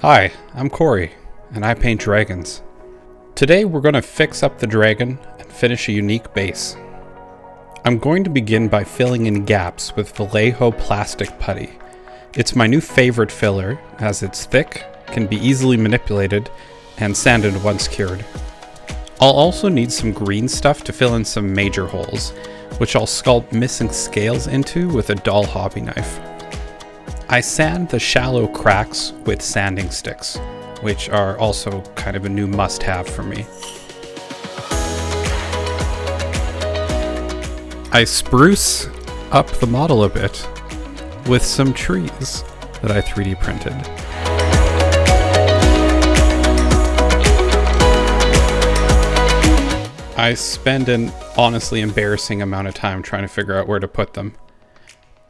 Hi, I'm Corey, and I paint dragons. Today we're going to fix up the dragon and finish a unique base. I'm going to begin by filling in gaps with Vallejo plastic putty. It's my new favorite filler, as it's thick, can be easily manipulated, and sanded once cured. I'll also need some green stuff to fill in some major holes, which I'll sculpt missing scales into with a dull hobby knife. I sand the shallow cracks with sanding sticks, which are also kind of a new must-have for me. I spruce up the model a bit with some trees that I 3D printed. I spend an honestly embarrassing amount of time trying to figure out where to put them.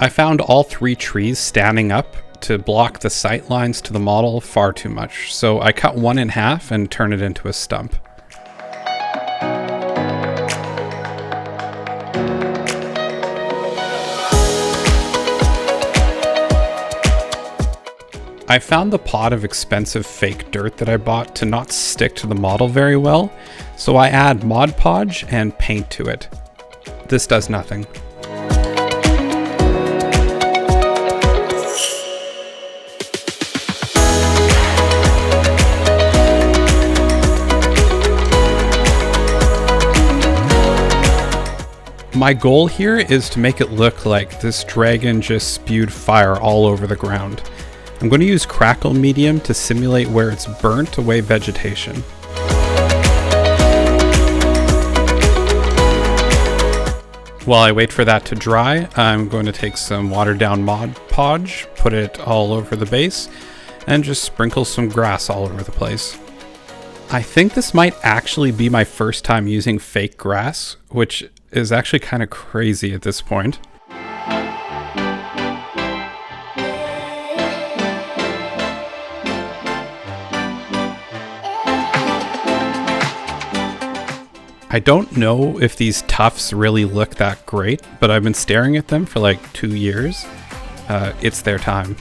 I found all three trees standing up to block the sight lines to the model far too much, so I cut one in half and turned it into a stump. I found the pot of expensive fake dirt that I bought to not stick to the model very well, so I add Mod Podge and paint to it. This does nothing. My goal here is to make it look like this dragon just spewed fire all over the ground. I'm going to use crackle medium to simulate where it's burnt away vegetation. While I wait for that to dry, I'm going to take some watered down Mod Podge, put it all over the base, and just sprinkle some grass all over the place. I think this might actually be my first time using fake grass, which is actually kind of crazy at this point. I don't know if these tufts really look that great, but I've been staring at them for like 2 years. It's their time.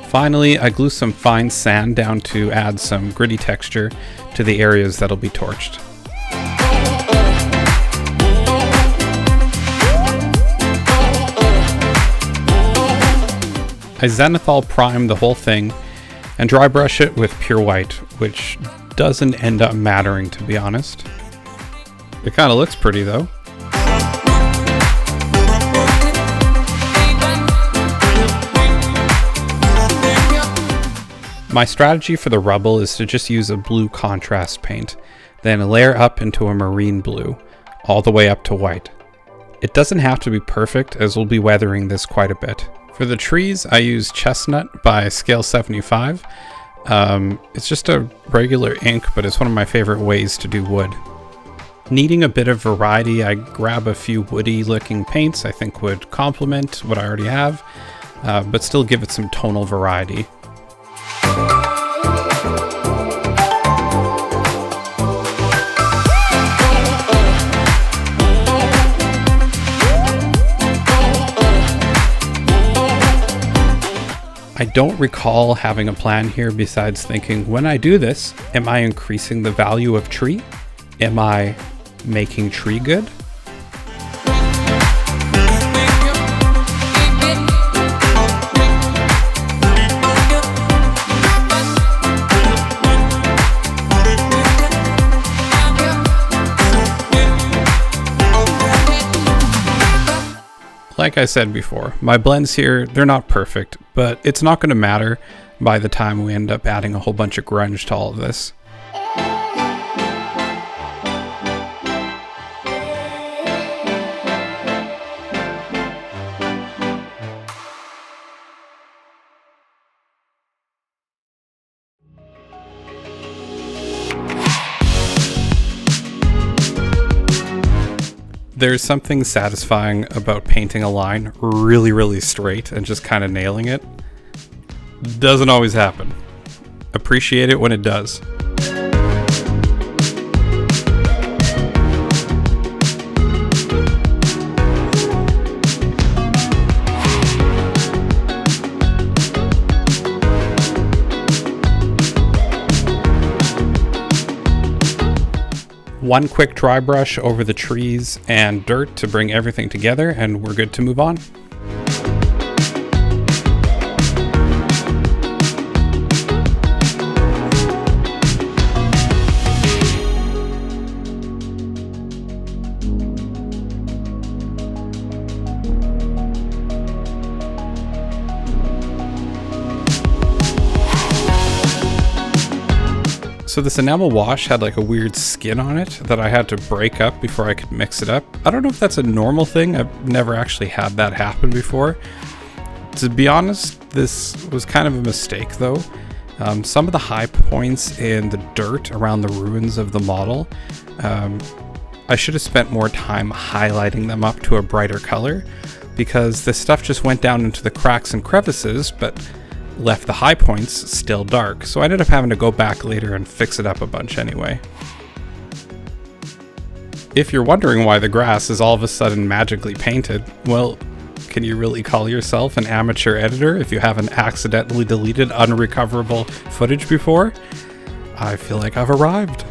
Finally, I glue some fine sand down to add some gritty texture to the areas that'll be torched. I zenithal prime the whole thing and dry brush it with pure white, which doesn't end up mattering, to be honest. It kind of looks pretty though. My strategy for the rubble is to just use a blue contrast paint, then layer up into a marine blue, all the way up to white. It doesn't have to be perfect, as we'll be weathering this quite a bit. For the trees, I use Chestnut by Scale 75. It's just a regular ink, but it's one of my favorite ways to do wood. Needing a bit of variety, I grab a few woody looking paints I think would complement what I already have, but still give it some tonal variety. I don't recall having a plan here besides thinking, when I do this, am I increasing the value of tree? Am I making tree good? Like I said before, my blends here, they're not perfect, but it's not going to matter by the time we end up adding a whole bunch of grunge to all of this. There's something satisfying about painting a line really straight and just kind of nailing it. Doesn't always happen. Appreciate it when it does. One quick dry brush over the trees and dirt to bring everything together, and we're good to move on. So this enamel wash had like a weird skin on it that I had to break up before I could mix it up. I don't know if that's a normal thing. I've never actually had that happen before. To be honest, this was kind of a mistake though. Some of the high points in the dirt around the ruins of the model, I should have spent more time highlighting them up to a brighter color, because this stuff just went down into the cracks and crevices, but left the high points still dark, so I ended up having to go back later and fix it up a bunch anyway. If you're wondering why the grass is all of a sudden magically painted, well, can you really call yourself an amateur editor if you haven't accidentally deleted unrecoverable footage before? I feel like I've arrived.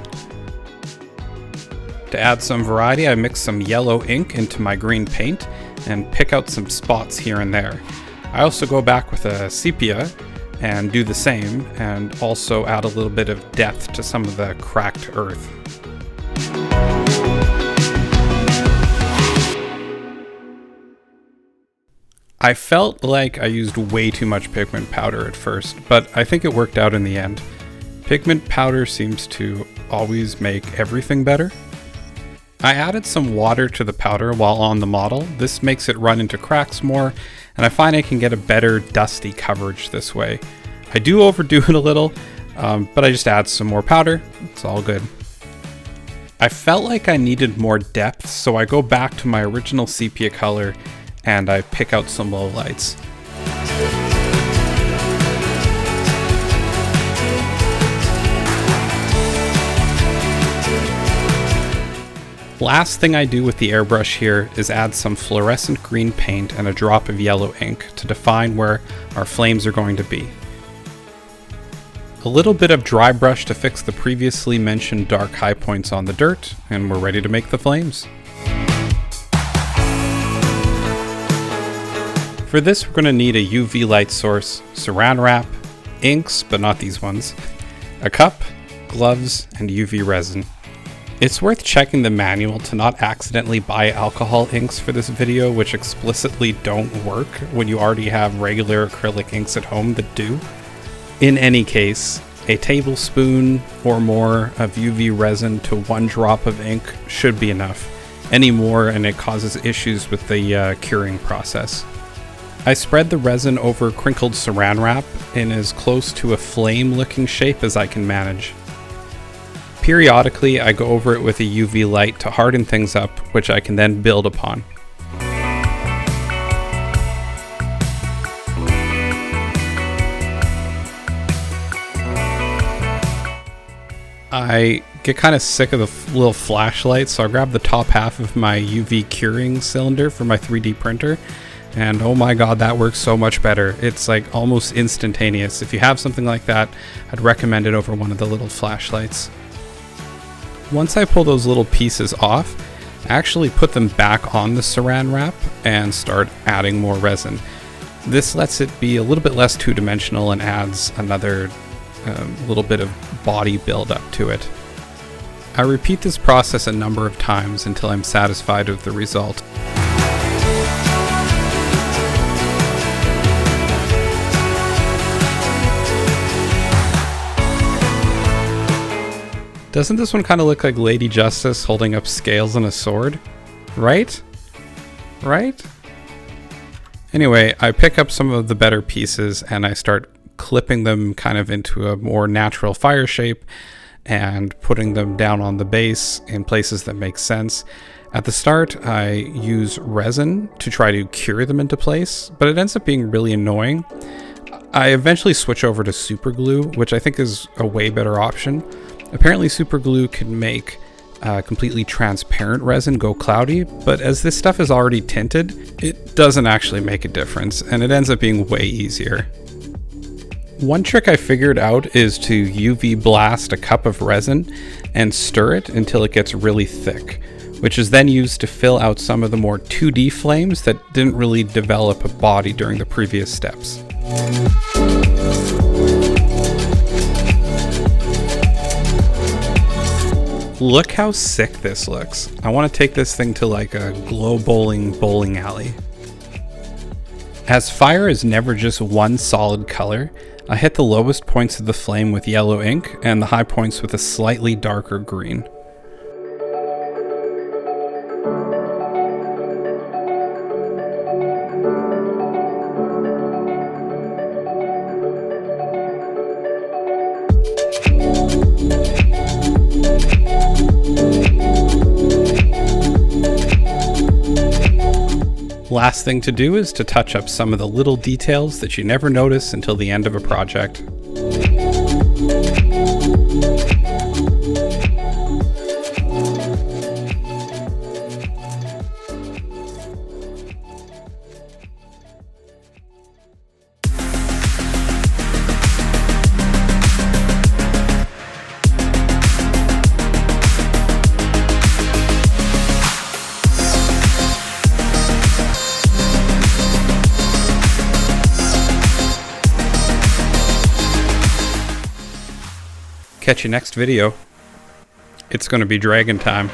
To add some variety, I mix some yellow ink into my green paint and pick out some spots here and there. I also go back with a sepia and do the same, and also add a little bit of depth to some of the cracked earth. I felt like I used way too much pigment powder at first, but I think it worked out in the end. Pigment powder seems to always make everything better. I added some water to the powder while on the model. This makes it run into cracks more, and I find I can get a better dusty coverage this way. I do overdo it a little, but I just add some more powder. It's all good. I felt like I needed more depth, so I go back to my original sepia color and I pick out some lowlights. Last thing I do with the airbrush here is add some fluorescent green paint and a drop of yellow ink to define where our flames are going to be. A little bit of dry brush to fix the previously mentioned dark high points on the dirt, and we're ready to make the flames. For this, we're going to need a UV light source, saran wrap, inks, but not these ones, a cup, gloves, and UV resin. It's worth checking the manual to not accidentally buy alcohol inks for this video, which explicitly don't work when you already have regular acrylic inks at home that do. In any case, a tablespoon or more of UV resin to 1 drop of ink should be enough. Any more and it causes issues with the curing process. I spread the resin over crinkled saran wrap in as close to a flame looking shape as I can manage. Periodically, I go over it with a UV light to harden things up, which I can then build upon. I get kind of sick of the little flashlight, so I grab the top half of my UV curing cylinder for my 3D printer, and oh my god, that works so much better. It's like almost instantaneous. If you have something like that, I'd recommend it over one of the little flashlights. Once I pull those little pieces off, I actually put them back on the saran wrap and start adding more resin. This lets it be a little bit less two-dimensional and adds another little bit of body build-up to it. I repeat this process a number of times until I'm satisfied with the result. Doesn't this one kind of look like Lady Justice holding up scales and a sword? Right? Right? Anyway, I pick up some of the better pieces and I start clipping them kind of into a more natural fire shape and putting them down on the base in places that make sense. At the start, I use resin to try to cure them into place, but it ends up being really annoying. I eventually switch over to super glue, which I think is a way better option. Apparently super glue can make completely transparent resin go cloudy, but as this stuff is already tinted, it doesn't actually make a difference, and it ends up being way easier. One trick I figured out is to UV blast a cup of resin and stir it until it gets really thick, which is then used to fill out some of the more 2D flames that didn't really develop a body during the previous steps. Look how sick this looks. I want to take this thing to like a glow bowling alley. As fire is never just one solid color, I hit the lowest points of the flame with yellow ink and the high points with a slightly darker green. Last thing to do is to touch up some of the little details that you never notice until the end of a project. Catch you next video. It's going to be dragon time.